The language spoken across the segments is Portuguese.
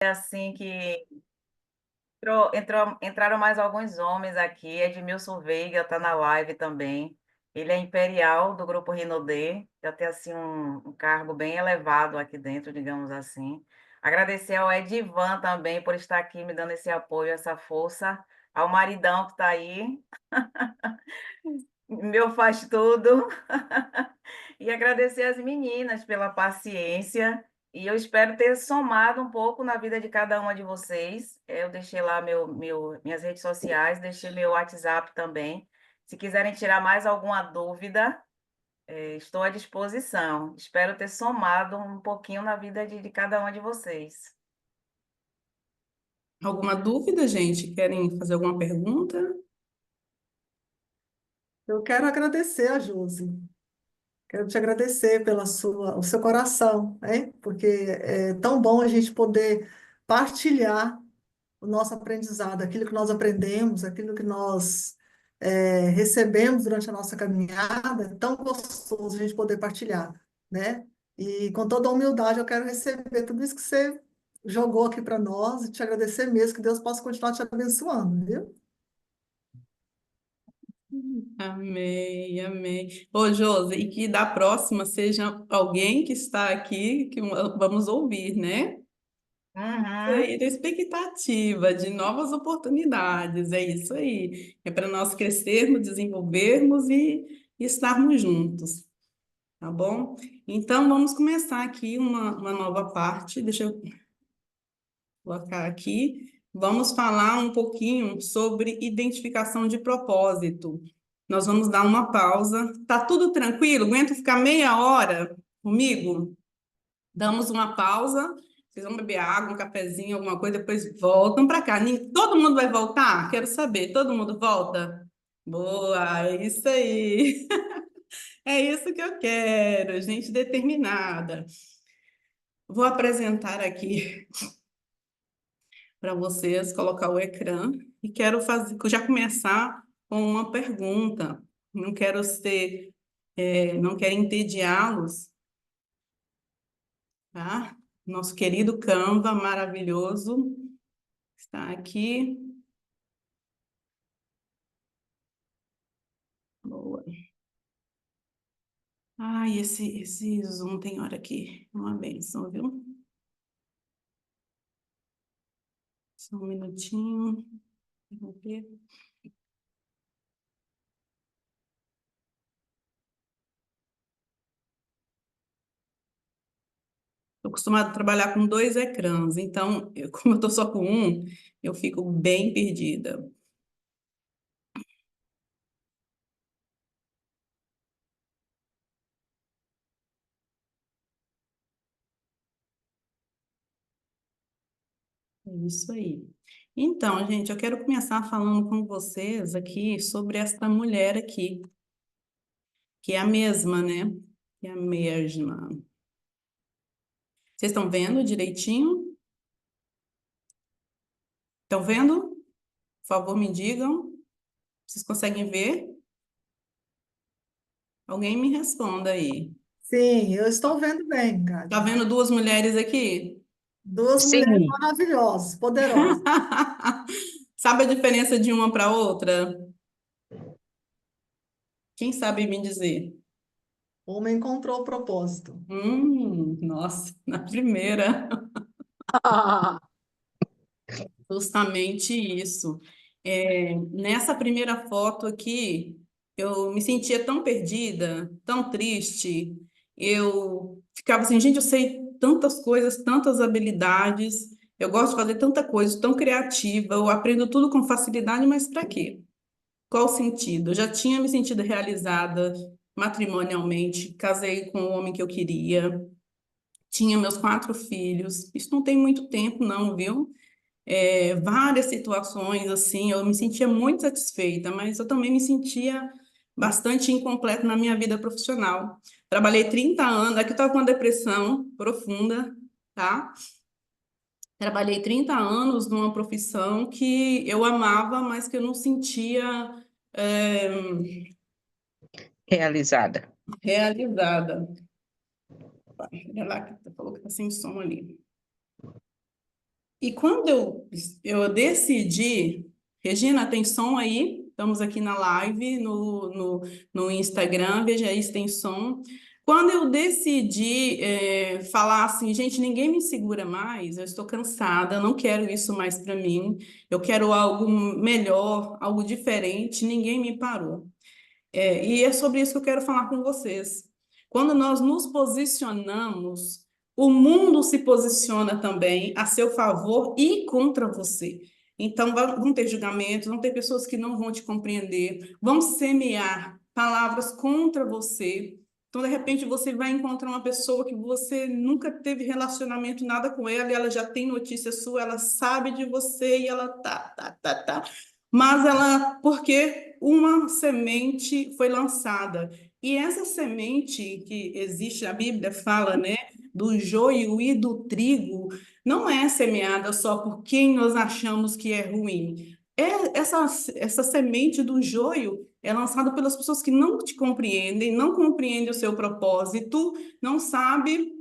É assim que entraram mais alguns homens aqui. Edmilson Veiga está na live também. Ele é imperial do grupo Rinodê, já tem assim um cargo bem elevado aqui dentro, digamos assim. Agradecer ao Edivan também por estar aqui me dando esse apoio, essa força, ao maridão que está aí, meu faz tudo. E agradecer às meninas pela paciência. E eu espero ter somado um pouco na vida de cada uma de vocês. Eu deixei lá minhas redes sociais, deixei meu WhatsApp também. Se quiserem tirar mais alguma dúvida, estou à disposição. Espero ter somado um pouquinho na vida de cada uma de vocês. Alguma dúvida, gente? Querem fazer alguma pergunta? Eu quero agradecer a Josi. Quero te agradecer o seu coração, né? Porque é tão bom a gente poder partilhar o nosso aprendizado, aquilo que nós aprendemos, aquilo que nós recebemos durante a nossa caminhada. É tão gostoso a gente poder partilhar, né? E com toda a humildade eu quero receber tudo isso que você jogou aqui para nós e te agradecer mesmo, que Deus possa continuar te abençoando, viu? Amém, amém. Ô, Josi, e que da próxima seja alguém que está aqui que vamos ouvir, né? Isso Uhum. aí, da expectativa de novas oportunidades, é isso aí. É para nós crescermos, desenvolvermos e estarmos juntos, tá bom? Então, vamos começar aqui uma nova parte. Deixa eu colocar aqui. Vamos falar um pouquinho sobre identificação de propósito. Nós vamos dar uma pausa. Tá tudo tranquilo? Aguento ficar meia hora comigo? Damos uma pausa. Vocês vão beber água, um cafezinho, alguma coisa, depois voltam para cá. Todo mundo vai voltar? Quero saber. Todo mundo volta? Boa, é isso aí. É isso que eu quero, gente determinada. Vou apresentar aqui para vocês, colocar o ecrã e quero fazer, já começar com uma pergunta. Não quero ser, não quero entediá-los, tá? Nosso querido Canva, maravilhoso, está aqui. Boa. Ai, esse Zoom tem hora aqui, uma benção, viu? Só um minutinho. Vamos ver. Estou acostumada a trabalhar com dois ecrãs, então, como eu estou só com um, eu fico bem perdida. É isso aí. Então, gente, eu quero começar falando com vocês aqui sobre esta mulher aqui, que é a mesma, né? Que é a mesma. Vocês estão vendo direitinho? Estão vendo? Por favor, me digam. Vocês conseguem ver? Alguém me responda aí. Sim, eu estou vendo bem, Tá Gabi. vendo duas mulheres aqui? Duas mulheres Sim. maravilhosas, poderosas. Sabe a diferença de uma para outra? Quem sabe me dizer? Uma encontrou o propósito. Nossa, na primeira. Justamente isso. Nessa primeira foto aqui, eu me sentia tão perdida, tão triste. Eu ficava assim, gente, eu sei tantas coisas, tantas habilidades. Eu gosto de fazer tanta coisa, tão criativa. Eu aprendo tudo com facilidade, mas para quê? Qual o sentido? Eu já tinha me sentido realizada matrimonialmente, casei com o homem que eu queria, tinha meus 4 filhos. Isso não tem muito tempo, não, viu? Várias situações assim, eu me sentia muito satisfeita, mas eu também me sentia bastante incompleta na minha vida profissional. Trabalhei 30 anos, aqui eu estava com uma depressão profunda, tá? Trabalhei 30 anos numa profissão que eu amava, mas que eu não sentia é, Realizada. realizada. Olha lá, que falou que está sem som ali. E quando eu decidi, Regina, tem som aí? Estamos aqui na live, no Instagram, veja aí se tem som. Quando eu decidi falar assim, gente, ninguém me segura mais, eu estou cansada, eu não quero isso mais para mim, eu quero algo melhor, algo diferente, ninguém me parou. E é sobre isso que eu quero falar com vocês. Quando nós nos posicionamos, o mundo se posiciona também a seu favor e contra você. Então, vão ter julgamentos, vão ter pessoas que não vão te compreender, vão semear palavras contra você. Então, de repente, você vai encontrar uma pessoa que você nunca teve relacionamento nada com ela, e ela já tem notícia sua, ela sabe de você e ela tá. Mas ela, porque uma semente foi lançada. E essa semente que existe, a Bíblia fala, né, do joio e do trigo, não é semeada só por quem nós achamos que é ruim. Essa semente do joio é lançada pelas pessoas que não te compreendem, não compreendem o seu propósito, não sabe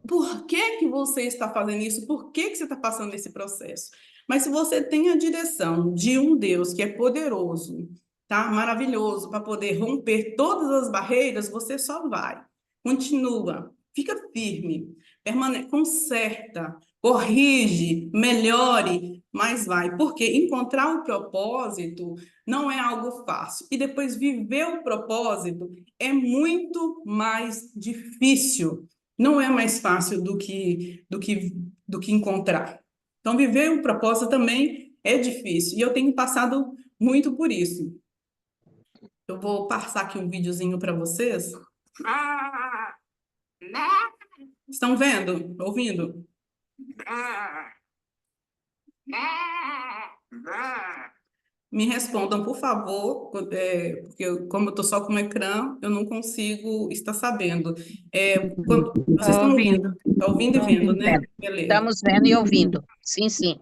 por que que você está fazendo isso? Por que que você está passando esse processo? Mas se você tem a direção de um Deus que é poderoso, tá? Maravilhoso, para poder romper todas as barreiras, você só vai. Continua, fica firme, conserta, corrige, melhore, mas vai. Porque encontrar o propósito não é algo fácil. E depois viver o propósito é muito mais difícil, não é mais fácil do que encontrar. Então, viver o propósito também é difícil. E eu tenho passado muito por isso. Eu vou passar aqui um videozinho para vocês. Estão vendo? Ouvindo? Me respondam, por favor, porque como eu estou só com o ecrã, eu não consigo estar sabendo. Vocês Tô estão ouvindo? ouvindo. Estão ouvindo e Tô vendo, ouvindo. né? Beleza. Estamos vendo e ouvindo. Sim, sim.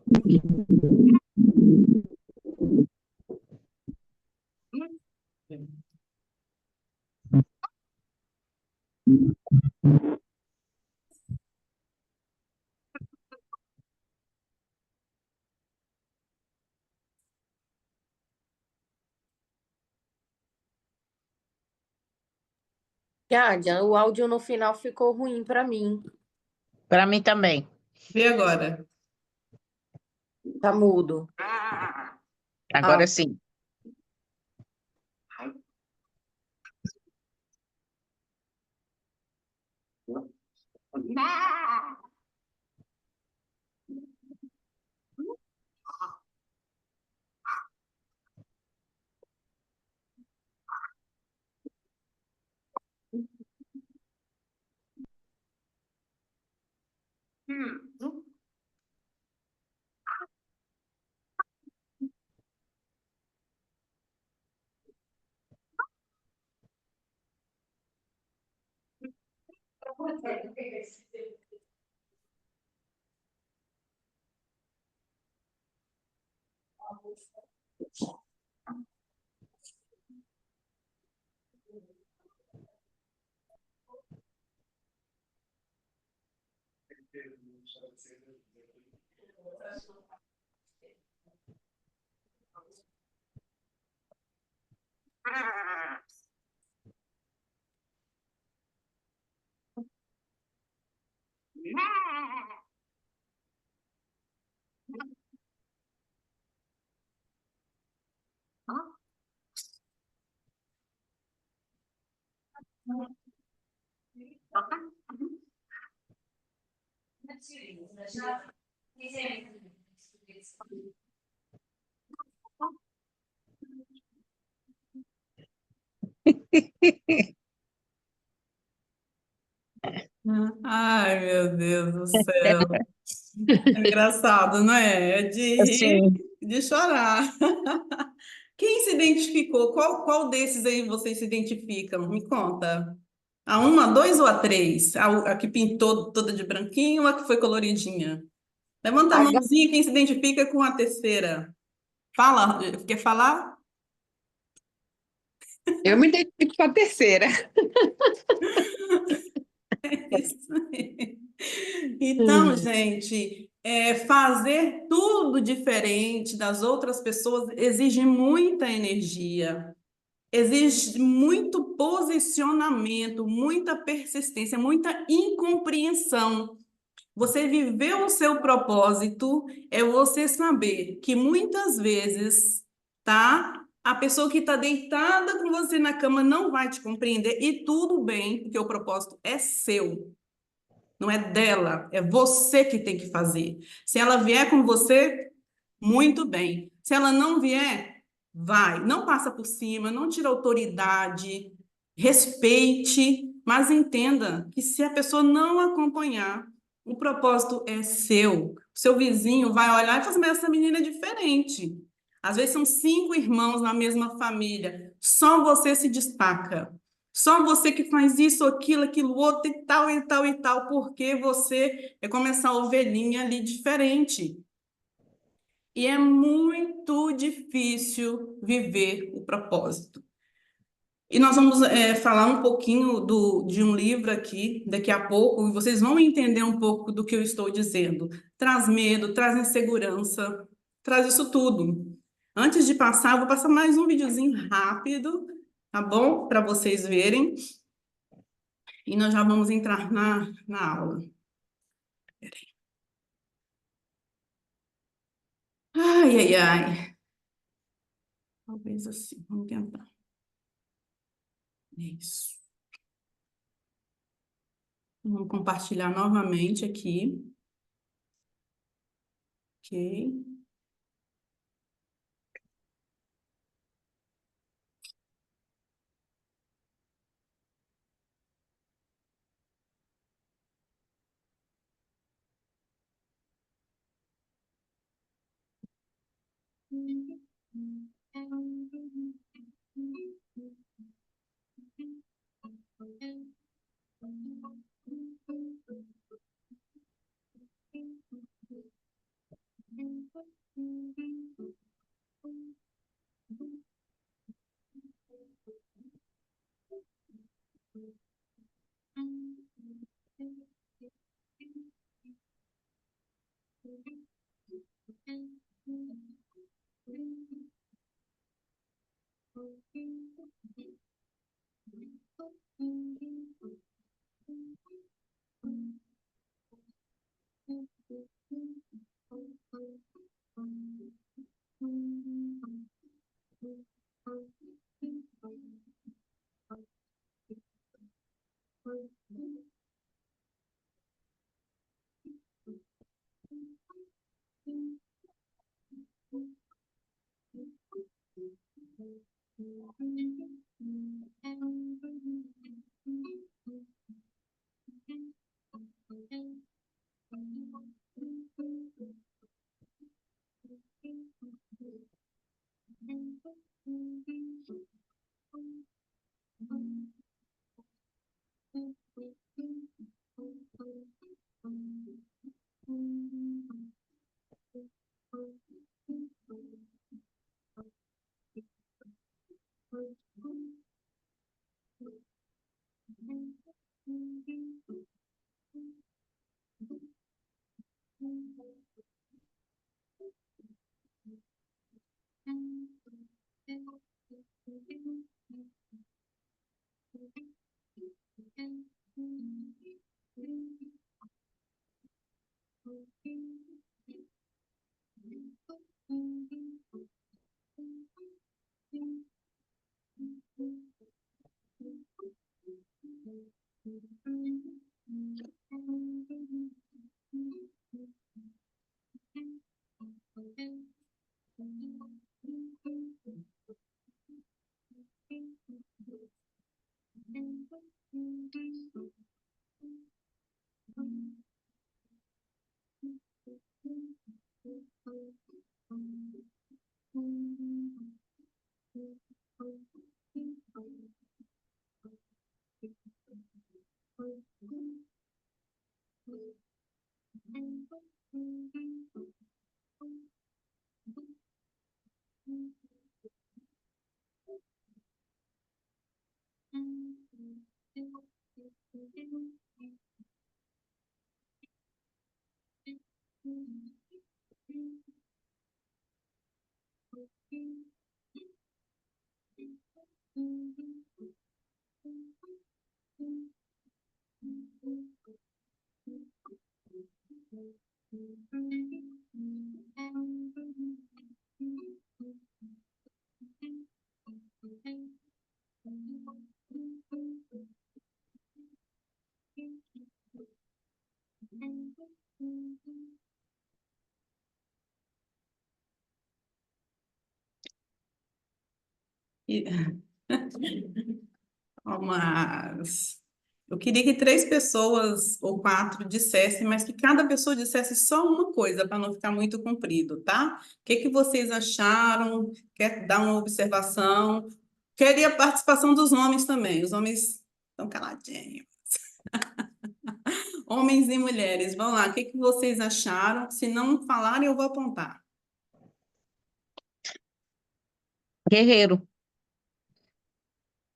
Gádia, o áudio no final ficou ruim para mim. Para mim também. Vê agora. Tá mudo. Agora sim. Ai, meu Deus do céu. É engraçado, não é? É de rir, Sim. de chorar. Quem se identificou? Qual desses aí vocês se identificam? Me conta. A uma, a dois ou a três? A que pintou toda de branquinho ou a que foi coloridinha? Levanta a A Gá- mãozinha quem se identifica com a terceira. Fala, quer falar? Eu me identifico com a terceira. Isso aí. Então, gente, fazer tudo diferente das outras pessoas exige muita energia, exige muito posicionamento, muita persistência, muita incompreensão. Você viver o seu propósito é você saber que muitas vezes, tá? A pessoa que está deitada com você na cama não vai te compreender e tudo bem, porque o propósito é seu. Não é dela, é você que tem que fazer. Se ela vier com você, muito bem. Se ela não vier, vai. Não passa por cima, não tira autoridade, respeite, mas entenda que se a pessoa não acompanhar, o propósito é seu. O seu vizinho vai olhar e falar assim, mas essa menina é diferente. Às vezes são 5 irmãos na mesma família, só você se destaca. Só você que faz isso, aquilo outro e tal, e tal, e tal, porque você é como essa ovelhinha ali diferente. E é muito difícil viver o propósito. E nós vamos falar um pouquinho de um livro aqui, daqui a pouco, e vocês vão entender um pouco do que eu estou dizendo. Traz medo, traz insegurança, traz isso tudo. Antes de passar, eu vou passar mais um videozinho rápido, tá bom? Para vocês verem. E nós já vamos entrar na aula. Ai, ai, ai. Talvez assim, vamos tentar. Isso. Vamos compartilhar novamente aqui. Ok. E- Mas eu queria que 3 pessoas ou 4 dissessem, mas que cada pessoa dissesse só uma coisa para não ficar muito comprido, tá? O que que vocês acharam? Quer dar uma observação? Queria a participação dos homens também. Os homens estão caladinhos. Homens e mulheres, vamos lá. O que que vocês acharam? Se não falarem, eu vou apontar. Guerreiro.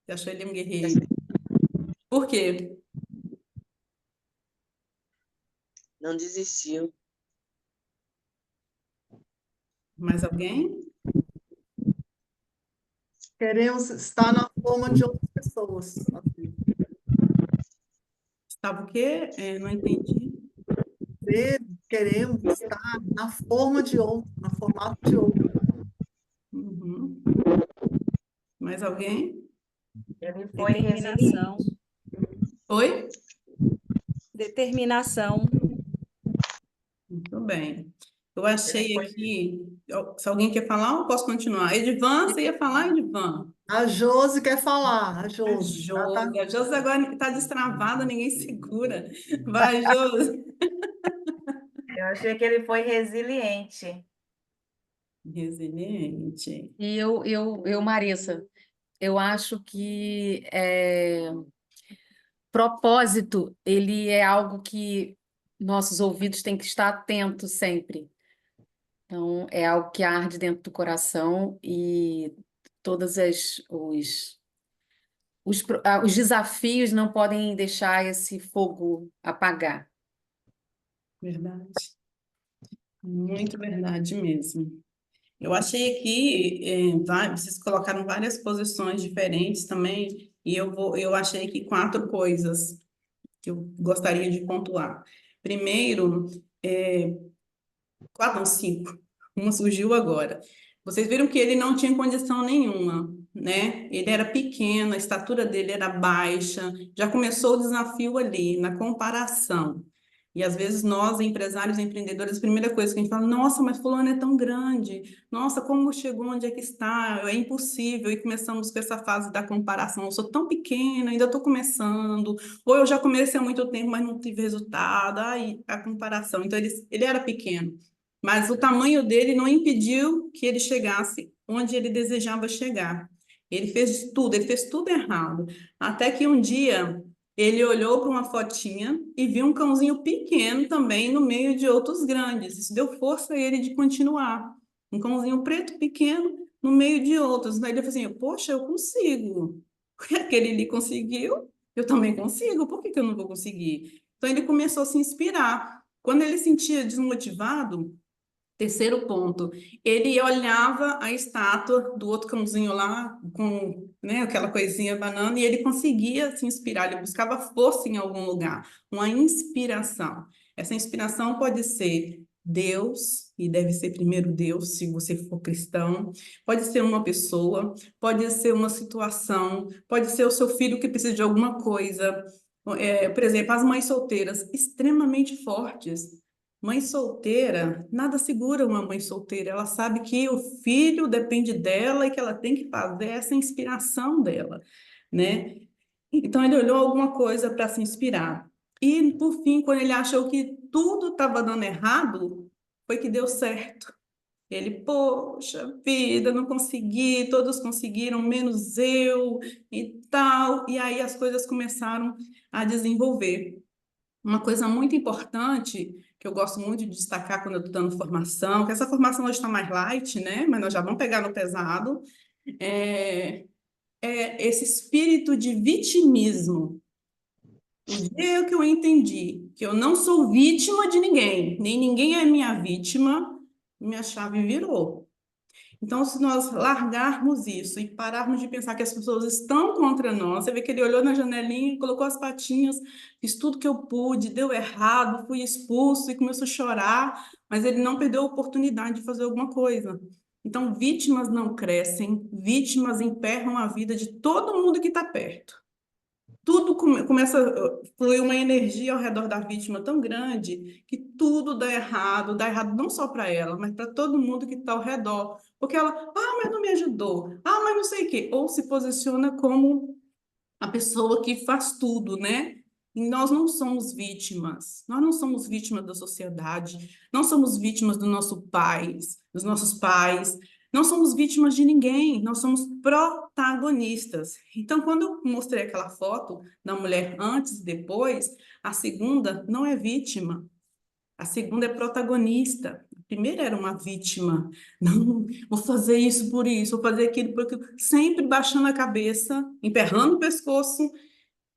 Você achou ele um guerreiro? Por quê? Não desistiu. Mais alguém? Queremos estar na forma de outras pessoas. Sabe o quê? Não entendi. Queremos estar na forma de outro, na formato de outro. Uhum. Mais alguém? Ele foi Determinação. resiliente. Oi? Determinação. Muito bem. Eu Ele achei foi aqui. Se alguém quer falar, eu posso continuar. Edivan, você ia falar, Edivan? A Josi quer falar, a A Josi. Ela tá... Josi. A Josi agora está destravada, ninguém segura. Vai, Josi. Eu achei que ele foi resiliente. Resiliente. E Marissa, eu acho que propósito, ele é algo que nossos ouvidos têm que estar atentos sempre. Então, é algo que arde dentro do coração e todos os desafios não podem deixar esse fogo apagar. Verdade. Muito verdade mesmo. Eu achei aqui, vocês colocaram várias posições diferentes também, e eu achei aqui 4 coisas que eu gostaria de pontuar. Primeiro, 4 não, 5. Uma surgiu agora. Vocês viram que ele não tinha condição nenhuma, né? Ele era pequeno, a estatura dele era baixa, já começou o desafio ali, na comparação. E às vezes nós, empresários e empreendedores, a primeira coisa que a gente fala, nossa, mas fulano é tão grande, nossa, como chegou onde é que está? É impossível. E começamos com essa fase da comparação. Eu sou tão pequena, ainda estou começando, ou eu já comecei há muito tempo, mas não tive resultado. Aí a comparação. Então ele era pequeno, mas o tamanho dele não impediu que ele chegasse onde ele desejava chegar. Ele fez tudo errado. Até que um dia ele olhou para uma fotinha e viu um cãozinho pequeno também no meio de outros grandes. Isso deu força a ele de continuar. Um cãozinho preto pequeno no meio de outros. Daí ele falou assim: poxa, eu consigo. Porque aquele ali conseguiu, eu também consigo. Por que que eu não vou conseguir? Então ele começou a se inspirar. Quando ele se sentia desmotivado, terceiro ponto, ele olhava a estátua do outro cãozinho lá, com, né, aquela coisinha banana, e ele conseguia se inspirar, ele buscava força em algum lugar, uma inspiração. Essa inspiração pode ser Deus, e deve ser primeiro Deus, se você for cristão, pode ser uma pessoa, pode ser uma situação, pode ser o seu filho que precisa de alguma coisa. Por exemplo, as mães solteiras, extremamente fortes. Mãe solteira, nada segura uma mãe solteira. Ela sabe que o filho depende dela e que ela tem que fazer essa inspiração dela, né? Então ele olhou alguma coisa para se inspirar. E por fim, quando ele achou que tudo estava dando errado, foi que deu certo. Ele, poxa vida, não consegui, todos conseguiram, menos eu e tal. E aí as coisas começaram a desenvolver. Uma coisa muito importante, que eu gosto muito de destacar quando eu estou dando formação, que essa formação hoje está mais light, né? Mas nós já vamos pegar no pesado, é, é esse espírito de vitimismo. O dia que eu entendi que eu não sou vítima de ninguém, nem ninguém é minha vítima, minha chave virou. Então, se nós largarmos isso e pararmos de pensar que as pessoas estão contra nós, você vê que ele olhou na janelinha, colocou as patinhas, fiz tudo que eu pude, deu errado, fui expulso e começou a chorar, mas ele não perdeu a oportunidade de fazer alguma coisa. Então, vítimas não crescem, vítimas emperram a vida de todo mundo que está perto. Tudo começa a fluir uma energia ao redor da vítima tão grande que tudo dá errado não só para ela, mas para todo mundo que está ao redor. Porque ela, mas não me ajudou, mas não sei o quê. Ou se posiciona como a pessoa que faz tudo, né? E nós não somos vítimas, nós não somos vítimas da sociedade, não somos vítimas do nosso pais, dos nossos pais, não somos vítimas de ninguém, nós somos protagonistas. Então, quando eu mostrei aquela foto da mulher antes e depois, a segunda não é vítima, a segunda é protagonista. A primeira era uma vítima. Não, vou fazer isso por isso, vou fazer aquilo por aquilo. Sempre baixando a cabeça, emperrando o pescoço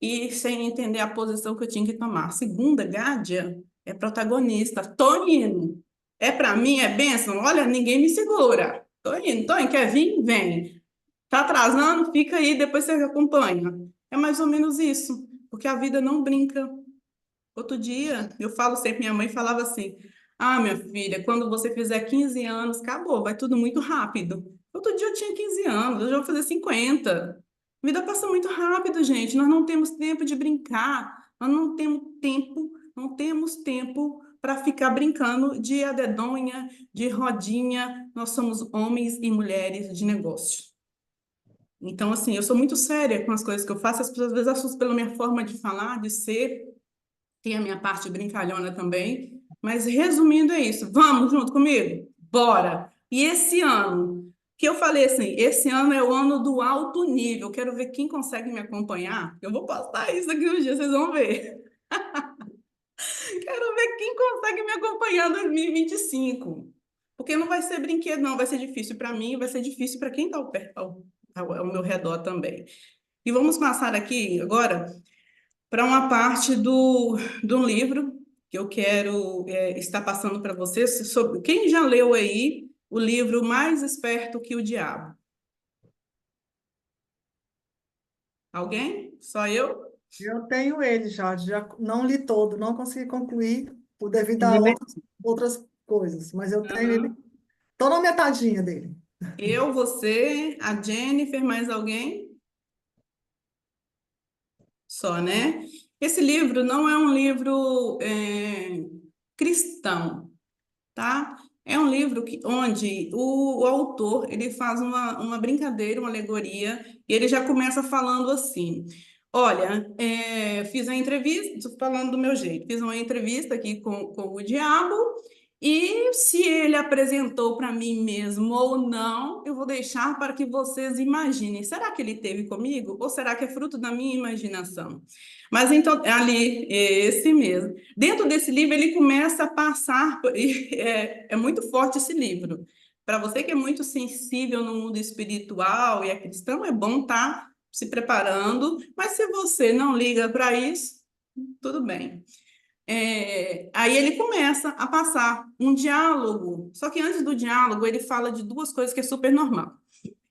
e sem entender a posição que eu tinha que tomar. A segunda, Gádia, é protagonista. Tô indo. É para mim, é bênção? Olha, ninguém me segura. Tô indo. Quer vir? Vem. Tá atrasando? Fica aí, depois você acompanha. É mais ou menos isso, porque a vida não brinca. Outro dia, eu falo sempre, minha mãe falava assim: minha filha, quando você fizer 15 anos, acabou, vai tudo muito rápido. Outro dia eu tinha 15 anos, eu já vou fazer 50. A vida passa muito rápido, gente. Nós não temos tempo de brincar, nós não temos tempo para ficar brincando de adedonha, de rodinha. Nós somos homens e mulheres de negócio. Então, assim, eu sou muito séria com as coisas que eu faço, as pessoas às vezes assustam pela minha forma de falar, de ser. Tem a minha parte brincalhona também, mas resumindo é isso. Vamos junto comigo? Bora! E esse ano, que eu falei assim, esse ano é o ano do alto nível. Quero ver quem consegue me acompanhar. Eu vou postar isso aqui um dia, vocês vão ver. Quero ver quem consegue me acompanhar em 2025. Porque não vai ser brinquedo, não. Vai ser difícil para mim, vai ser difícil para quem está ao meu redor também. E vamos passar aqui agora para uma parte do livro que eu quero estar passando para vocês. Sobre, quem já leu aí o livro Mais Esperto que o Diabo? Alguém? Só eu? Eu tenho ele já não li todo, não consegui concluir devido a Uhum. outras coisas, mas eu tenho ele, estou na metadinha dele. Eu, você, a Jennifer, mais alguém? Só, né? Esse livro não é um livro cristão, tá? É um livro onde o autor ele faz uma brincadeira, uma alegoria, e ele já começa falando assim: olha, fiz a entrevista, estou falando do meu jeito, fiz uma entrevista aqui com o diabo, e se ele apresentou para mim mesmo ou não, eu vou deixar para que vocês imaginem. Será que ele teve comigo? Ou será que é fruto da minha imaginação? Mas então, ali, é esse mesmo. Dentro desse livro, ele começa a passar. É muito forte esse livro. Para você que é muito sensível no mundo espiritual e é cristão, é bom estar se preparando. Mas se você não liga para isso, tudo bem. Aí ele começa a passar um diálogo. Só que antes do diálogo, ele fala de duas coisas que é super normal.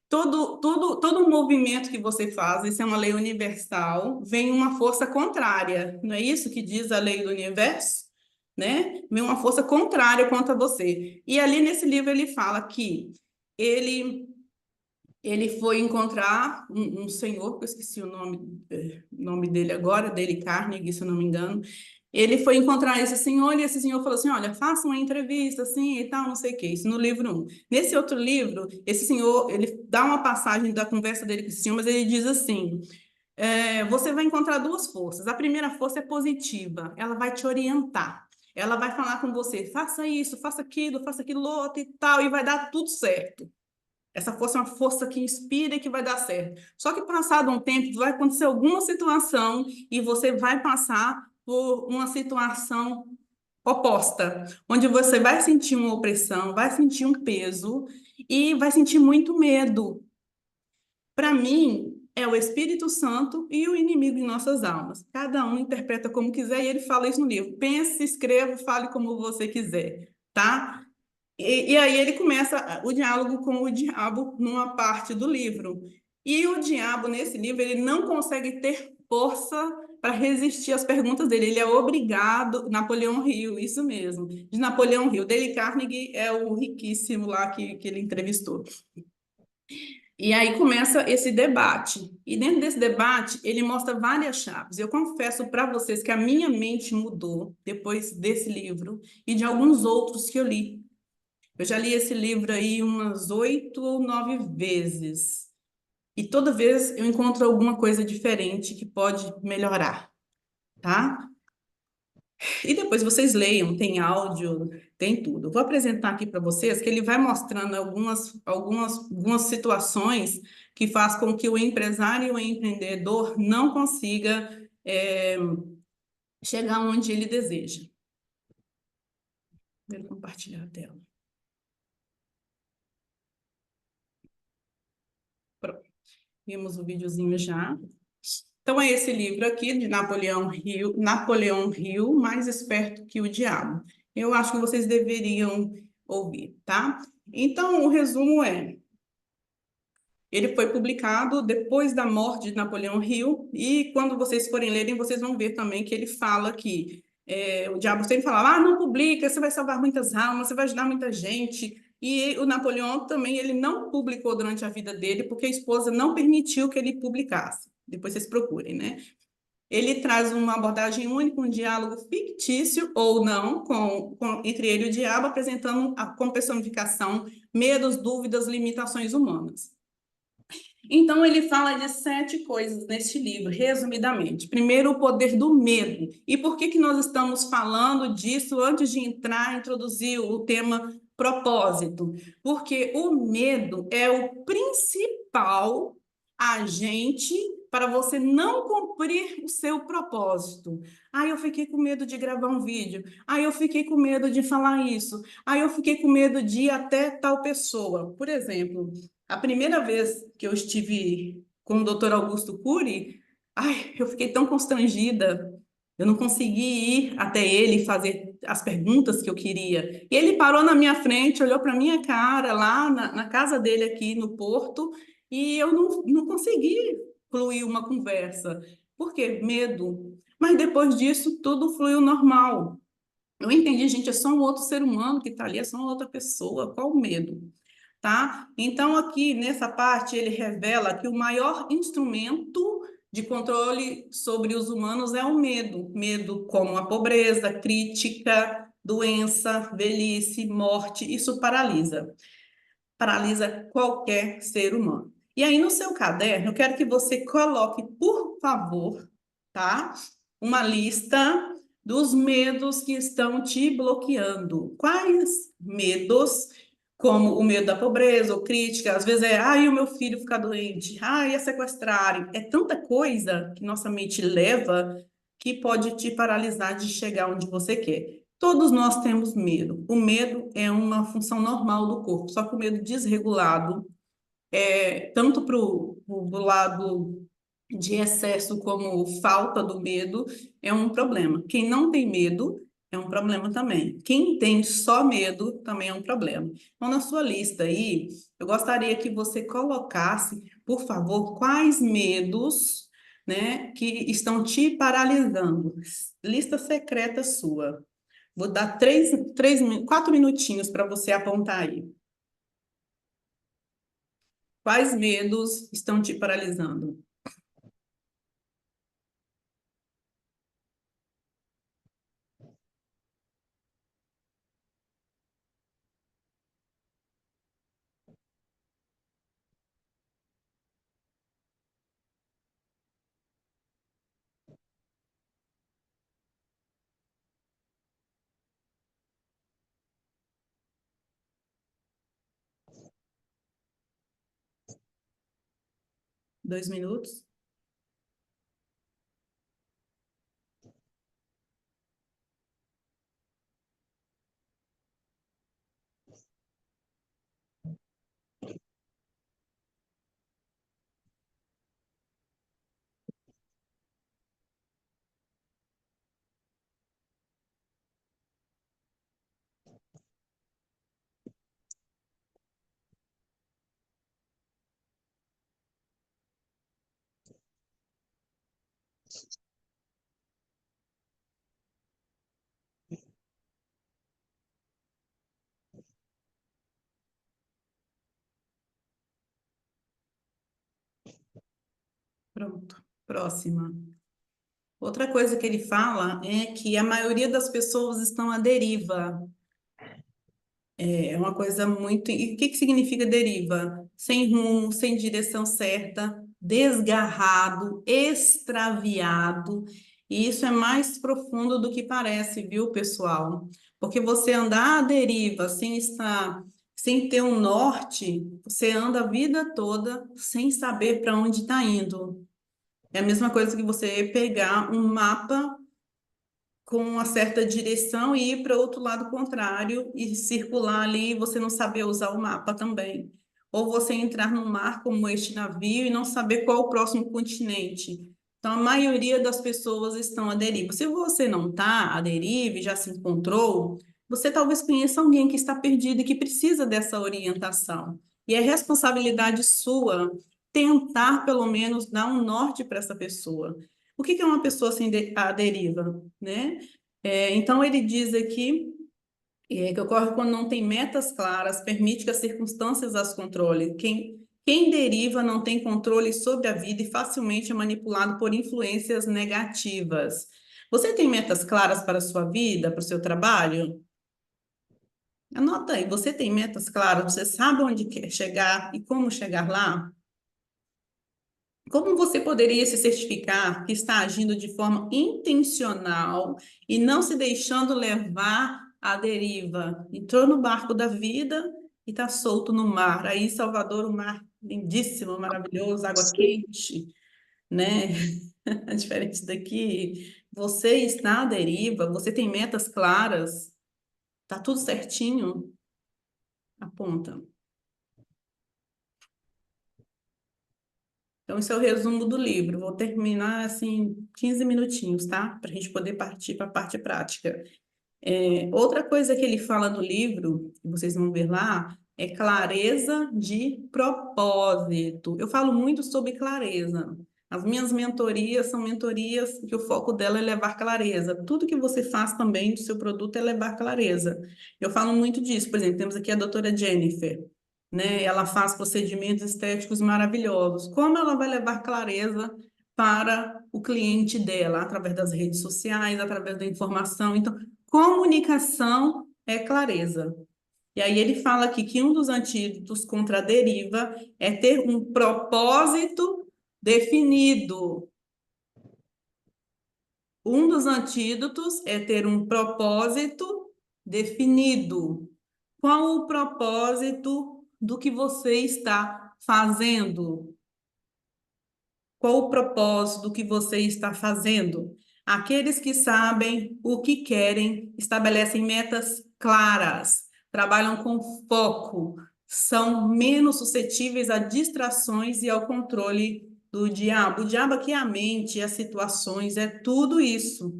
Todo movimento que você faz, isso é uma lei universal, vem uma força contrária. Não é isso que diz a lei do universo? Né? Vem uma força contrária contra você. E ali nesse livro ele fala que ele, ele foi encontrar um senhor, que eu esqueci o nome dele agora, dele Carnegie, se eu não me engano. Ele foi encontrar esse senhor e esse senhor falou assim: olha, faça uma entrevista assim e tal, não sei o que. Isso no livro 1. Nesse outro livro, esse senhor, ele dá uma passagem da conversa dele com esse senhor, mas ele diz assim: você vai encontrar duas forças. A primeira força é positiva, ela vai te orientar. Ela vai falar com você: faça isso, faça aquilo outro e tal, e vai dar tudo certo. Essa força é uma força que inspira e que vai dar certo. Só que passado um tempo, vai acontecer alguma situação e você vai passar por uma situação oposta, onde você vai sentir uma opressão, vai sentir um peso e vai sentir muito medo. Para mim, é o Espírito Santo e o inimigo em nossas almas. Cada um interpreta como quiser e ele fala isso no livro. Pense, escreva, fale como você quiser, tá? E aí ele começa o diálogo com o diabo numa parte do livro. E o diabo, nesse livro, ele não consegue ter força para resistir às perguntas dele. Ele é obrigado, Napoleão Hill, isso mesmo, de Napoleão Hill. Dale Carnegie é o riquíssimo lá que ele entrevistou. E aí começa esse debate. E dentro desse debate, ele mostra várias chaves. Eu confesso para vocês que a minha mente mudou depois desse livro e de alguns outros que eu li. Eu já li esse livro aí umas 8 ou 9 vezes. E toda vez eu encontro alguma coisa diferente que pode melhorar, tá? E depois vocês leiam, tem áudio, tem tudo. Vou apresentar aqui para vocês que ele vai mostrando algumas situações que faz com que o empresário e o empreendedor não consiga chegar onde ele deseja. Vou compartilhar a tela. Pronto. Vimos o videozinho já. Então, é esse livro aqui de Napoleão Hill, Mais Esperto que o Diabo. Eu acho que vocês deveriam ouvir, tá? Então, o resumo é: ele foi publicado depois da morte de Napoleão Hill, e quando vocês forem lerem, vocês vão ver também que ele fala que o diabo sempre falava, não publica, você vai salvar muitas almas, você vai ajudar muita gente. E o Napoleão também, ele não publicou durante a vida dele, porque a esposa não permitiu que ele publicasse. Depois vocês procurem, né? Ele traz uma abordagem única, um diálogo fictício ou não, entre ele e o diabo, apresentando com personificação medos, dúvidas, limitações humanas. Então, ele fala de 7 coisas neste livro, resumidamente. Primeiro, o poder do medo. E por que nós estamos falando disso antes de introduzir o tema propósito? Porque o medo é o principal agente para você não cumprir o seu propósito. Eu fiquei com medo de gravar um vídeo. Eu fiquei com medo de falar isso. Eu fiquei com medo de ir até tal pessoa. Por exemplo, a primeira vez que eu estive com o Dr. Augusto Cury, eu fiquei tão constrangida. Eu não consegui ir até ele e fazer as perguntas que eu queria. E ele parou na minha frente, olhou para minha cara lá na casa dele aqui no Porto, e eu não consegui fluir uma conversa. Por quê? Medo. Mas depois disso, tudo fluiu normal. Eu entendi, gente, é só um outro ser humano que está ali, é só uma outra pessoa. Qual o medo? Tá? Então, aqui nessa parte, ele revela que o maior instrumento de controle sobre os humanos é o medo. Medo como a pobreza, crítica, doença, velhice, morte, isso paralisa. Paralisa qualquer ser humano. E aí, no seu caderno, eu quero que você coloque, por favor, tá? Uma lista dos medos que estão te bloqueando. Quais medos, como o medo da pobreza ou crítica, às vezes o meu filho ficar doente, é sequestrarem. É tanta coisa que nossa mente leva que pode te paralisar de chegar onde você quer. Todos nós temos medo. O medo é uma função normal do corpo, só que o medo desregulado, tanto para o lado de excesso como falta do medo, é um problema. Quem não tem medo é um problema também. Quem tem só medo também é um problema. Então, na sua lista aí, eu gostaria que você colocasse, por favor, quais medos, né, que estão te paralisando. Lista secreta sua. Vou dar 4 minutinhos para você apontar aí. Quais medos estão te paralisando? Dois minutos? Pronto. Próxima. Outra coisa que ele fala é que a maioria das pessoas estão à deriva. É uma coisa muito. E o que que significa deriva? Sem rumo, sem direção certa, desgarrado, extraviado. E isso é mais profundo do que parece, viu, pessoal? Porque você andar à deriva, sem ter um norte, você anda a vida toda sem saber para onde está indo. É a mesma coisa que você pegar um mapa com uma certa direção e ir para outro lado contrário e circular ali e você não saber usar o mapa também. Ou você entrar no mar como este navio e não saber qual o próximo continente. Então, a maioria das pessoas estão à deriva. Se você não está à deriva e já se encontrou, você talvez conheça alguém que está perdido e que precisa dessa orientação. E é responsabilidade sua tentar, pelo menos, dar um norte para essa pessoa. O que que é uma pessoa assim à deriva, né? Então, ele diz aqui que ocorre quando não tem metas claras, permite que as circunstâncias as controlem. Quem deriva não tem controle sobre a vida e facilmente é manipulado por influências negativas. Você tem metas claras para a sua vida, para o seu trabalho? Anota aí, você tem metas claras? Você sabe onde quer chegar e como chegar lá? Como você poderia se certificar que está agindo de forma intencional e não se deixando levar à deriva? Entrou no barco da vida e está solto no mar. Aí, em Salvador, o mar lindíssimo, maravilhoso, água quente, né? Diferente daqui. Você está à deriva, você tem metas claras, está tudo certinho? Aponta. Então, esse é o resumo do livro. Vou terminar, assim, 15 minutinhos, tá? Para a gente poder partir para a parte prática. Outra coisa que ele fala no livro, que vocês vão ver lá, é clareza de propósito. Eu falo muito sobre clareza. As minhas mentorias são mentorias que o foco dela é levar clareza. Tudo que você faz também do seu produto é levar clareza. Eu falo muito disso. Por exemplo, temos aqui a doutora Jennifer, né? Ela faz procedimentos estéticos maravilhosos. Como ela vai levar clareza para o cliente dela? Através das redes sociais, através da informação. Então, comunicação é clareza. E aí ele fala aqui que um dos antídotos contra a deriva é ter um propósito definido. Um dos antídotos é ter um propósito definido. Qual o propósito do que você está fazendo? Qual o propósito do que você está fazendo? Aqueles que sabem o que querem estabelecem metas claras, trabalham com foco, são menos suscetíveis a distrações e ao controle do diabo. O diabo aqui é a mente, as situações, é tudo isso,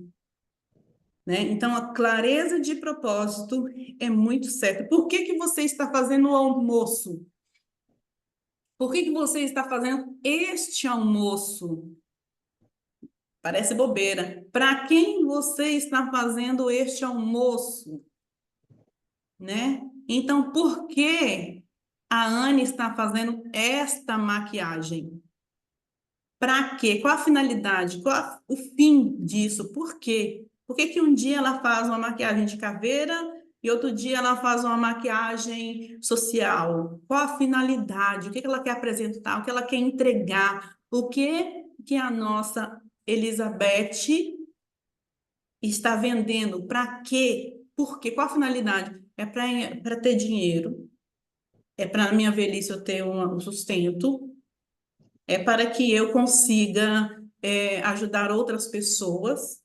né? Então, a clareza de propósito é muito certa. Por que que você está fazendo o almoço? Por que que você está fazendo este almoço? Parece bobeira. Para quem você está fazendo este almoço, né? Então, por que a Anne está fazendo esta maquiagem? Para quê? Qual a finalidade? O fim disso? Por quê? Por que que um dia ela faz uma maquiagem de caveira e outro dia ela faz uma maquiagem social? Qual a finalidade? O que que ela quer apresentar? O que ela quer entregar? O que a nossa Elizabeth está vendendo? Para quê? Por quê? Qual a finalidade? É para ter dinheiro? É para a minha velhice eu ter um sustento? É para que eu consiga ajudar outras pessoas?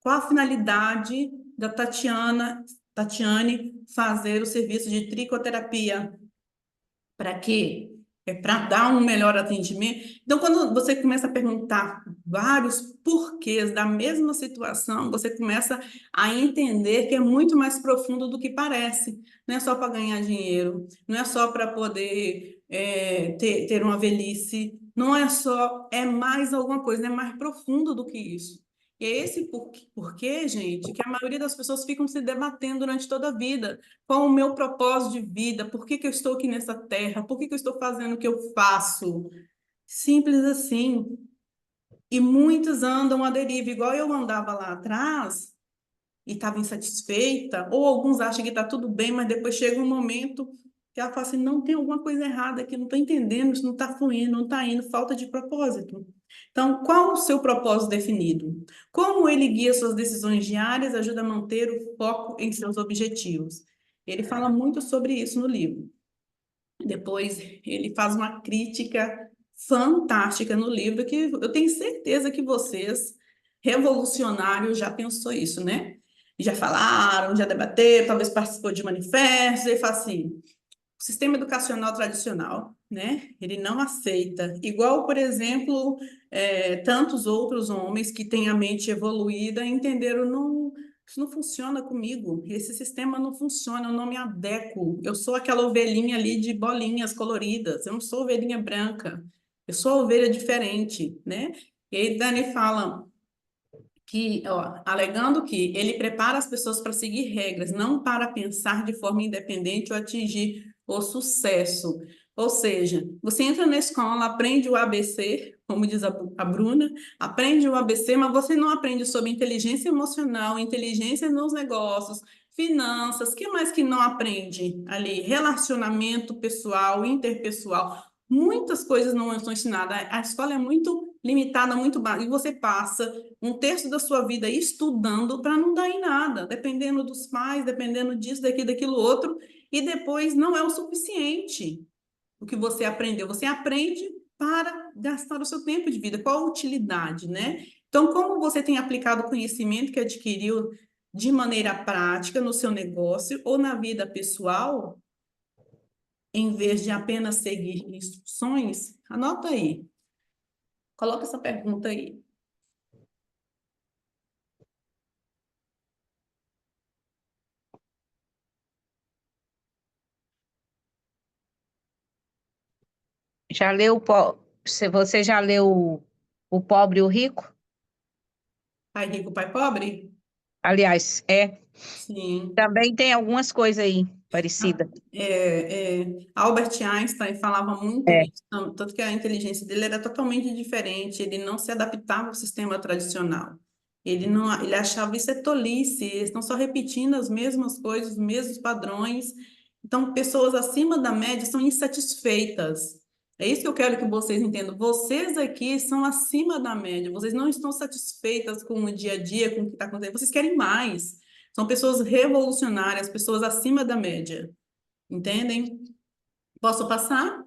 Qual a finalidade da Tatiane fazer o serviço de tricoterapia? Para quê? É para dar um melhor atendimento. Então, quando você começa a perguntar vários porquês da mesma situação, você começa a entender que é muito mais profundo do que parece. Não é só para ganhar dinheiro, não é só para poder ter uma velhice, não é só, é mais alguma coisa, é mais profundo do que isso. E é esse porquê, gente, que a maioria das pessoas ficam se debatendo durante toda a vida. Qual o meu propósito de vida? Por que que eu estou aqui nessa terra? Por que que eu estou fazendo o que eu faço? Simples assim. E muitos andam à deriva, igual eu andava lá atrás, e estava insatisfeita, ou alguns acham que está tudo bem, mas depois chega um momento que ela fala assim, não, tem alguma coisa errada aqui, não estou entendendo, isso não está fluindo, não está indo, falta de propósito. Então, qual o seu propósito definido? Como ele guia suas decisões diárias, ajuda a manter o foco em seus objetivos? Ele fala muito sobre isso no livro. Depois, ele faz uma crítica fantástica no livro, que eu tenho certeza que vocês, revolucionários, já pensou isso, né? Já falaram, já debateram, talvez participou de manifestos, e fala assim, o sistema educacional tradicional, né? Ele não aceita, igual, por exemplo, tantos outros homens que têm a mente evoluída entenderam, não, isso não funciona comigo, esse sistema não funciona, eu não me adequo, eu sou aquela ovelhinha ali de bolinhas coloridas, eu não sou ovelhinha branca, eu sou ovelha diferente, né? E aí Dani fala que, ó, alegando que ele prepara as pessoas para seguir regras, não para pensar de forma independente ou atingir o sucesso. Ou seja, você entra na escola, aprende o ABC, como diz a Bruna, aprende o ABC, mas você não aprende sobre inteligência emocional, inteligência nos negócios, finanças, que mais que não aprende ali? Relacionamento pessoal, interpessoal. Muitas coisas não são ensinadas. A escola é muito limitada, muito básica, e você passa um terço da sua vida estudando para não dar em nada, dependendo dos pais, dependendo disso, daquilo, outro, e depois não é o suficiente o que você aprendeu. Você aprende para gastar o seu tempo de vida. Qual a utilidade, né? Então, como você tem aplicado o conhecimento que adquiriu de maneira prática no seu negócio ou na vida pessoal, em vez de apenas seguir instruções? Anota aí. Coloca essa pergunta aí. Já leu, se você já leu O Pobre e o Rico? Pai rico, pai pobre? Aliás, Sim. também tem algumas coisas aí parecidas. Albert Einstein falava muito É. isso, tanto que a inteligência dele era totalmente diferente, ele não se adaptava ao sistema tradicional. Ele não, ele achava isso é tolice, eles estão só repetindo as mesmas coisas, os mesmos padrões. Então, pessoas acima da média são insatisfeitas. É isso que eu quero que vocês entendam. Vocês aqui são acima da média, vocês não estão satisfeitas com o dia a dia, com o que está acontecendo, vocês querem mais. São pessoas revolucionárias, pessoas acima da média. Entendem? Posso passar?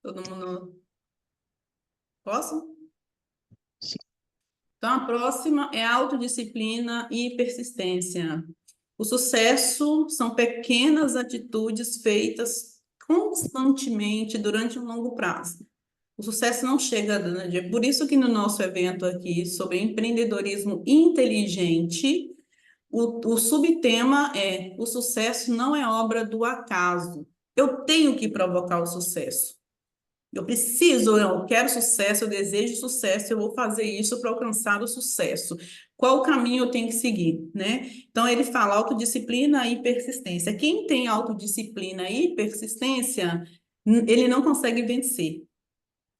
Todo mundo. Posso? Então, a próxima é autodisciplina e persistência. O sucesso são pequenas atitudes feitas constantemente durante um longo prazo. O sucesso não chega no dia. Por isso que no nosso evento aqui sobre empreendedorismo inteligente, o subtema é: o sucesso não é obra do acaso. Eu tenho que provocar o sucesso. Eu quero sucesso, eu desejo sucesso, eu vou fazer isso para alcançar o sucesso. Qual o caminho eu tenho que seguir, né? Então, ele fala autodisciplina e persistência. Quem tem autodisciplina e persistência, ele não consegue vencer.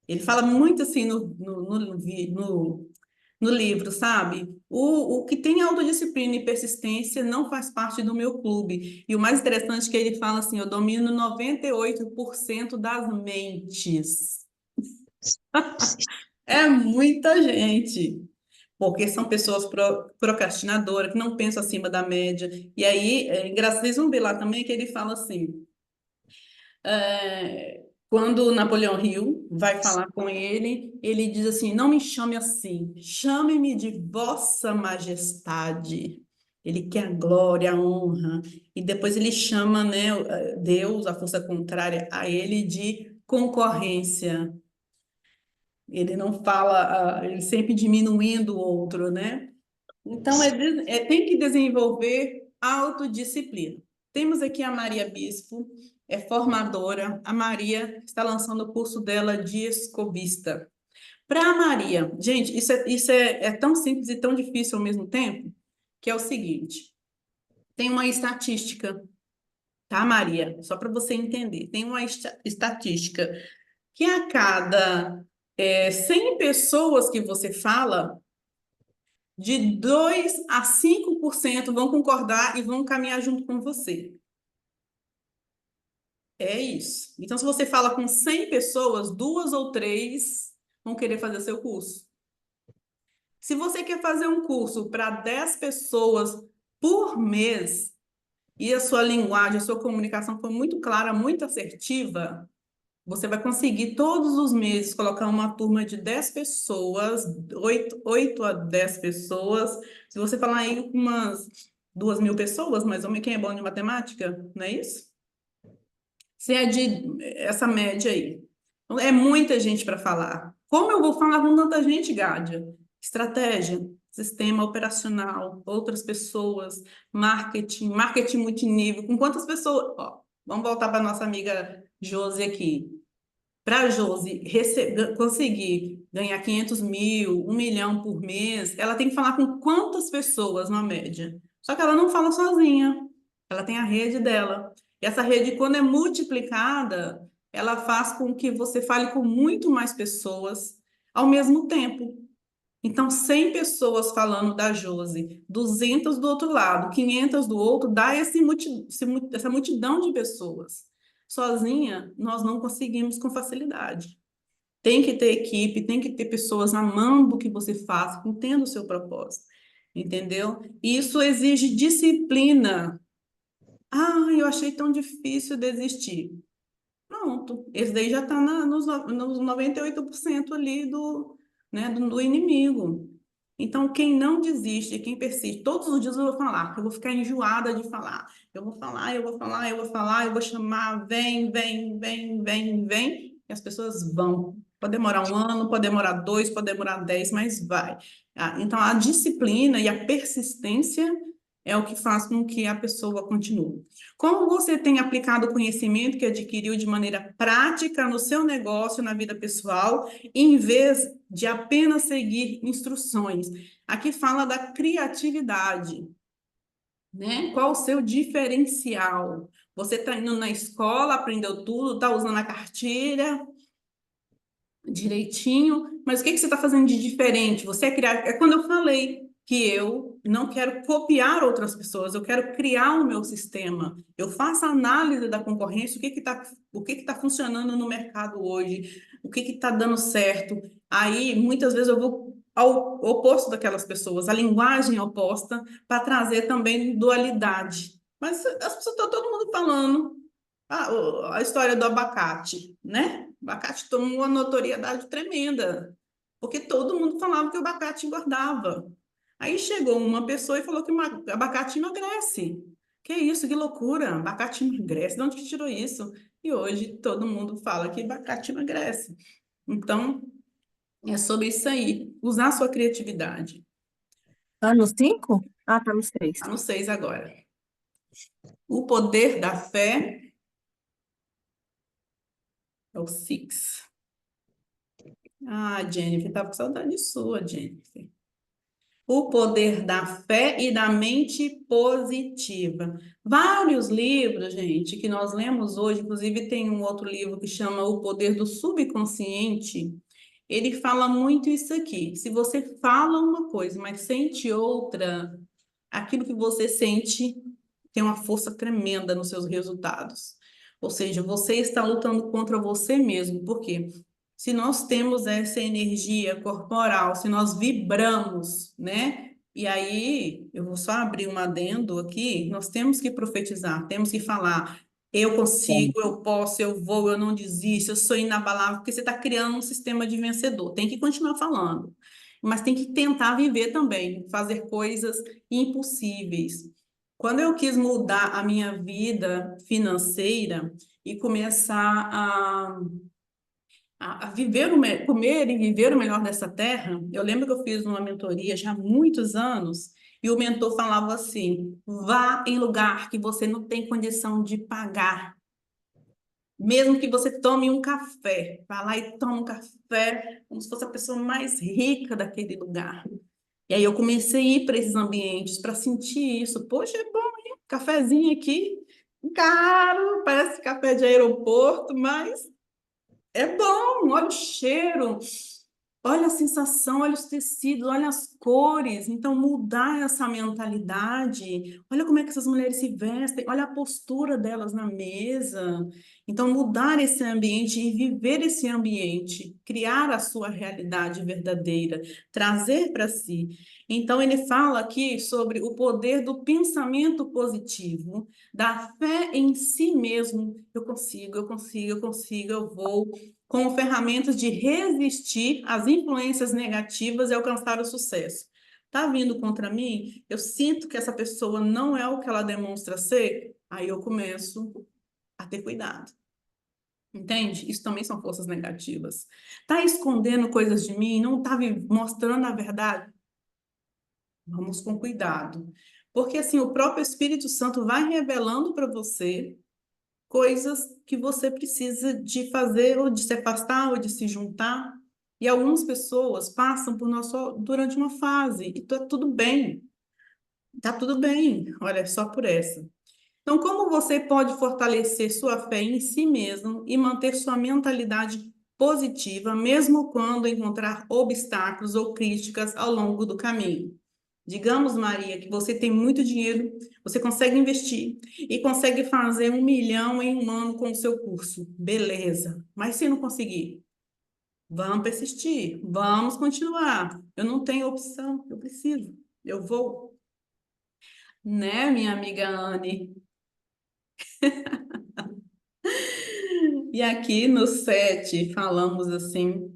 Ele fala muito assim no livro, sabe? O que tem autodisciplina e persistência não faz parte do meu clube. E o mais interessante é que ele fala assim: eu domino 98% das mentes. É muita gente. Porque são pessoas procrastinadoras, que não pensam acima da média. E aí, engraçado, vocês vão ver lá também que ele fala assim. Quando Napoleão Hill vai falar com ele, ele diz assim: não me chame assim, chame-me de Vossa Majestade. Ele quer a glória, a honra. E depois ele chama, né, Deus, a força contrária a ele, de concorrência. Ele não fala, ele sempre diminuindo o outro, né? Então, tem que desenvolver autodisciplina. Temos aqui a Maria Bispo, é formadora. A Maria está lançando o curso dela de escovista. Para a Maria, gente, isso é tão simples e tão difícil ao mesmo tempo, que é o seguinte: tem uma estatística, tá, Maria? Só para você entender, tem uma estatística que a cada 100 pessoas que você fala, de 2 a 5% vão concordar e vão caminhar junto com você. É isso. Então, se você fala com 100 pessoas, 2 ou 3 vão querer fazer seu curso. Se você quer fazer um curso para 10 pessoas por mês e a sua linguagem, a sua comunicação for muito clara, muito assertiva, você vai conseguir todos os meses colocar uma turma de 10 pessoas, 8 a 10 pessoas. Se você falar aí com umas 2.000 pessoas, mais ou menos, quem é bom de matemática, não é isso? Se é de essa média aí. Então, é muita gente para falar. Como eu vou falar com tanta gente, Gádia? Estratégia, sistema operacional, outras pessoas, marketing multinível. Com quantas pessoas? Ó, vamos voltar para nossa amiga Josi aqui. Para a Josi conseguir ganhar 500 mil, 1 milhão por mês, ela tem que falar com quantas pessoas na média? Só que ela não fala sozinha. Ela tem a rede dela. E essa rede, quando é multiplicada, ela faz com que você fale com muito mais pessoas ao mesmo tempo. Então, 100 pessoas falando da Josi, 200 do outro lado, 500 do outro, dá essa multidão de pessoas. Sozinha, nós não conseguimos com facilidade. Tem que ter equipe, tem que ter pessoas amando o que você faz, entendendo o seu propósito, entendeu? E isso exige disciplina. Ah, eu achei tão difícil desistir. Pronto, esse daí já está nos 98% ali do inimigo. Então, quem não desiste, quem persiste, todos os dias eu vou falar, eu vou ficar enjoada de falar. Eu vou falar, eu vou falar, eu vou falar, eu vou chamar, vem, vem, vem, vem, vem, e as pessoas vão. Pode demorar 1 ano, pode demorar 2, pode demorar 10, mas vai. Então, a disciplina e a persistência é o que faz com que a pessoa continue. Como você tem aplicado o conhecimento que adquiriu de maneira prática no seu negócio, na vida pessoal, em vez de apenas seguir instruções? Aqui fala da criatividade, né? Qual o seu diferencial? Você está indo na escola, aprendeu tudo, está usando a cartilha direitinho, mas o que você está fazendo de diferente? Você é criar. É quando eu falei que eu não quero copiar outras pessoas, eu quero criar o meu sistema. Eu faço análise da concorrência, o que está funcionando no mercado hoje, o que está dando certo. Aí, muitas vezes, eu vou ao oposto daquelas pessoas, a linguagem oposta, para trazer também dualidade. Mas as pessoas estão todo mundo falando a história do abacate, né? O abacate tomou uma notoriedade tremenda, porque todo mundo falava que o abacate engordava. Aí chegou uma pessoa e falou que abacate emagrece. Que isso, que loucura! Abacate emagrece. De onde que tirou isso? E hoje todo mundo fala que abacate emagrece. Então, é sobre isso aí. Usar a sua criatividade. Tá no 5? Ah, tá no 6. Está no 6 agora. O poder da fé é o 6. Ah, Jennifer, estava com saudade sua, Jennifer. O poder da fé e da mente positiva. Vários livros, gente, que nós lemos hoje, inclusive tem um outro livro que chama O Poder do Subconsciente. Ele fala muito isso aqui. Se você fala uma coisa, mas sente outra, aquilo que você sente tem uma força tremenda nos seus resultados. Ou seja, você está lutando contra você mesmo. Por quê? Se nós temos essa energia corporal, se nós vibramos, né? E aí, eu vou só abrir um adendo aqui, nós temos que profetizar, temos que falar, eu consigo, eu posso, eu vou, eu não desisto, eu sou inabalável, porque você está criando um sistema de vencedor. Tem que continuar falando, mas tem que tentar viver também, fazer coisas impossíveis. Quando eu quis mudar a minha vida financeira e começar a viver comer e viver o melhor dessa terra, eu lembro que eu fiz uma mentoria já há muitos anos e o mentor falava assim: vá em lugar que você não tem condição de pagar. Mesmo que você tome um café, vá lá e toma um café como se fosse a pessoa mais rica daquele lugar. E aí eu comecei a ir para esses ambientes para sentir isso. Poxa, é bom, hein? Cafezinho aqui, caro, parece café de aeroporto, mas É bom, olha o cheiro, olha a sensação, olha os tecidos, olha as cores. Então, mudar essa mentalidade. Olha como é que essas mulheres se vestem, olha a postura delas na mesa. Então, mudar esse ambiente e viver esse ambiente, criar a sua realidade verdadeira, trazer para si. Então, ele fala aqui sobre o poder do pensamento positivo, da fé em si mesmo. Eu consigo, eu consigo, eu consigo, eu vou como ferramentas de resistir às influências negativas e alcançar o sucesso. Tá vindo contra mim? Eu sinto que essa pessoa não é o que ela demonstra ser, aí eu começo a ter cuidado. Entende? Isso também são forças negativas. Tá escondendo coisas de mim, não tá me mostrando a verdade? Vamos com cuidado. Porque assim, o próprio Espírito Santo vai revelando para você coisas que você precisa de fazer, ou de se afastar, ou de se juntar. E algumas pessoas passam por nós só durante uma fase, e tá tudo bem. Tá tudo bem. Olha, é só por essa. Então, como você pode fortalecer sua fé em si mesmo e manter sua mentalidade positiva, mesmo quando encontrar obstáculos ou críticas ao longo do caminho? Digamos, Maria, que você tem muito dinheiro, você consegue investir e consegue fazer 1 milhão em um ano com o seu curso. Beleza. Mas se não conseguir, vamos persistir, vamos continuar. Eu não tenho opção, eu preciso, eu vou. Né, minha amiga Anne? E aqui no 7 falamos assim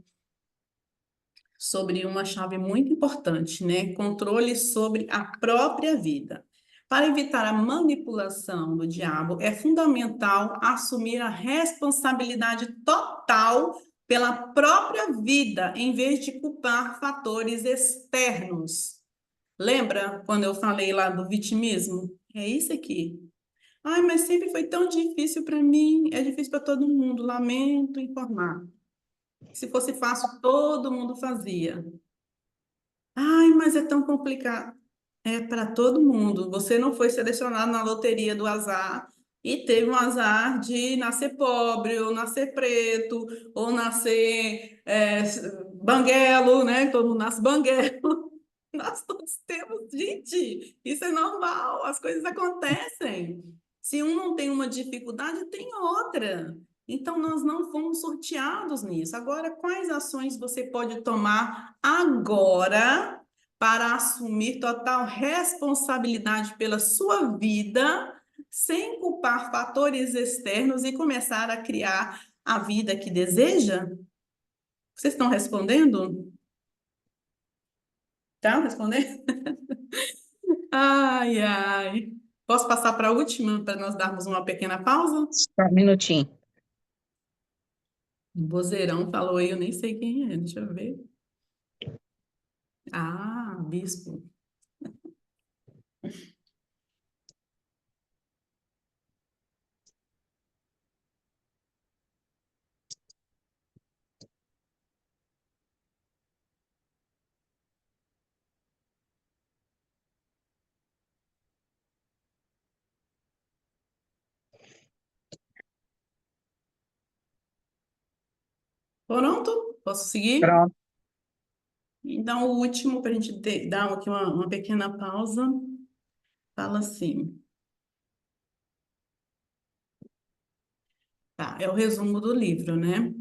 sobre uma chave muito importante, né? Controle sobre a própria vida. Para evitar a manipulação do diabo, é fundamental assumir a responsabilidade total pela própria vida, em vez de culpar fatores externos. Lembra quando eu falei lá do vitimismo? É isso aqui. Ai, mas sempre foi tão difícil para mim, é difícil para todo mundo, lamento informar. Se fosse fácil, todo mundo fazia. Ai, mas é tão complicado. É para todo mundo. Você não foi selecionado na loteria do azar e teve um azar de nascer pobre, ou nascer preto, ou nascer banguelo, né? Todo mundo nasce banguelo. Nós todos temos, gente, isso é normal, as coisas acontecem. Se um não tem uma dificuldade, tem outra. Então, nós não fomos sorteados nisso. Agora, quais ações você pode tomar agora para assumir total responsabilidade pela sua vida, sem culpar fatores externos e começar a criar a vida que deseja? Vocês estão respondendo? Estão respondendo? Ai, ai. Posso passar para a última, para nós darmos uma pequena pausa? Só um minutinho. O vozeirão falou aí, eu nem sei quem é, deixa eu ver. Ah, bispo. Pronto? Posso seguir? Pronto. Então, o último, para a gente dar aqui uma pequena pausa, fala assim. Tá, é o resumo do livro, né?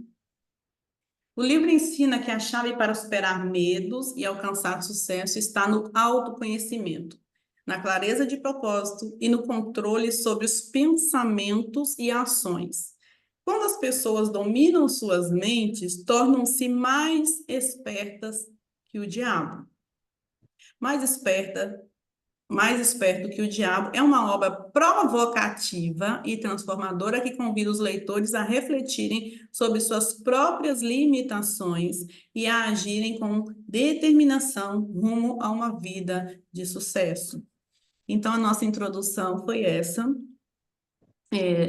O livro ensina que a chave para superar medos e alcançar sucesso está no autoconhecimento, na clareza de propósito e no controle sobre os pensamentos e ações. Quando as pessoas dominam suas mentes, tornam-se mais espertas que o diabo. Mais esperto que o diabo é uma obra provocativa e transformadora que convida os leitores a refletirem sobre suas próprias limitações e a agirem com determinação rumo a uma vida de sucesso. Então, a nossa introdução foi essa,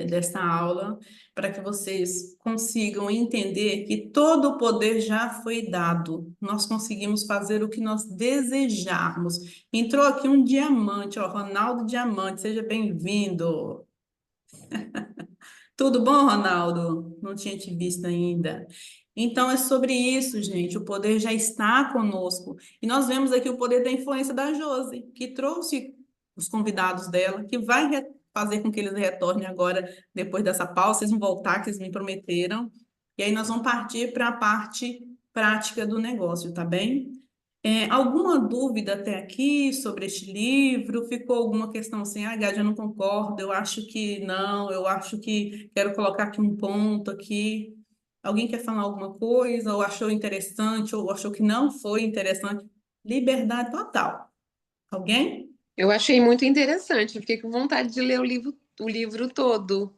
desta aula, para que vocês consigam entender que todo o poder já foi dado. Nós conseguimos fazer o que nós desejarmos. Entrou aqui um diamante, ó, Ronaldo Diamante, seja bem-vindo. Tudo bom, Ronaldo? Não tinha te visto ainda. Então, é sobre isso, gente. O poder já está conosco. E nós vemos aqui o poder da influência da Josi, que trouxe os convidados dela, que vai fazer com que eles retornem agora, depois dessa pausa. Vocês vão voltar, que eles me prometeram. E aí nós vamos partir para a parte prática do negócio, tá bem? Alguma dúvida até aqui sobre este livro? Ficou alguma questão assim, Gade, eu não concordo, eu acho que não, eu acho que quero colocar aqui um ponto aqui. Alguém quer falar alguma coisa, ou achou interessante, ou achou que não foi interessante? Liberdade total. Alguém? Eu achei muito interessante, eu fiquei com vontade de ler o livro todo.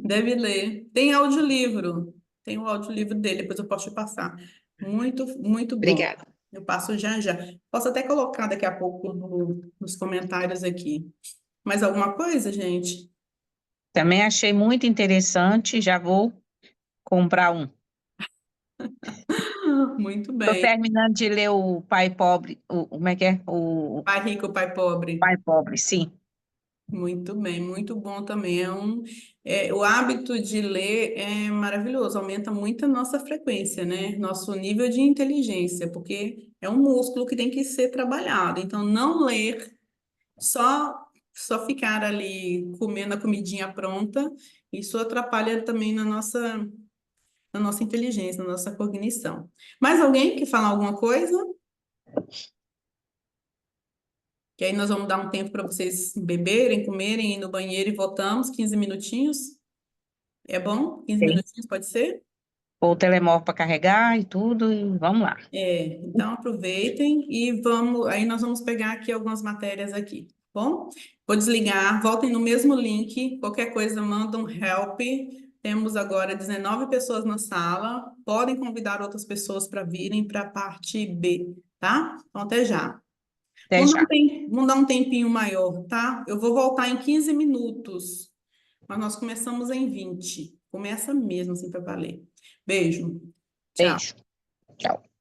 Deve ler. Tem audiolivro. Tem o audiolivro dele, depois eu posso te passar. Muito, muito bom. Obrigada. Eu passo já já. Posso até colocar daqui a pouco nos comentários aqui. Mais alguma coisa, gente? Também achei muito interessante, já vou comprar um. Muito Estou bem. terminando de ler o Pai Pobre, como é que é? O Pai rico, pai pobre. Pai Pobre, sim. Muito bem, muito bom também. O hábito de ler é maravilhoso, aumenta muito a nossa frequência, né? Nosso nível de inteligência, porque é um músculo que tem que ser trabalhado. Então, não ler, só ficar ali comendo a comidinha pronta, isso atrapalha também na nossa inteligência, na nossa cognição. Mais alguém quer falar alguma coisa? Que aí nós vamos dar um tempo para vocês beberem, comerem, ir no banheiro e voltamos, 15 minutinhos. É bom? 15 Tem. minutinhos pode ser? Pôr o telemóvel para carregar e tudo, e vamos lá. Então aproveitem e vamos, aí nós vamos pegar aqui algumas matérias aqui, tá bom? Vou desligar, voltem no mesmo link, qualquer coisa manda um help. Temos agora 19 pessoas na sala, podem convidar outras pessoas para virem para a parte B, tá? Então até já. Até já. Vamos dar um tempinho maior, tá? Eu vou voltar em 15 minutos, mas nós começamos em 20. Começa mesmo assim para valer. Beijo. Tchau. Beijo. Tchau.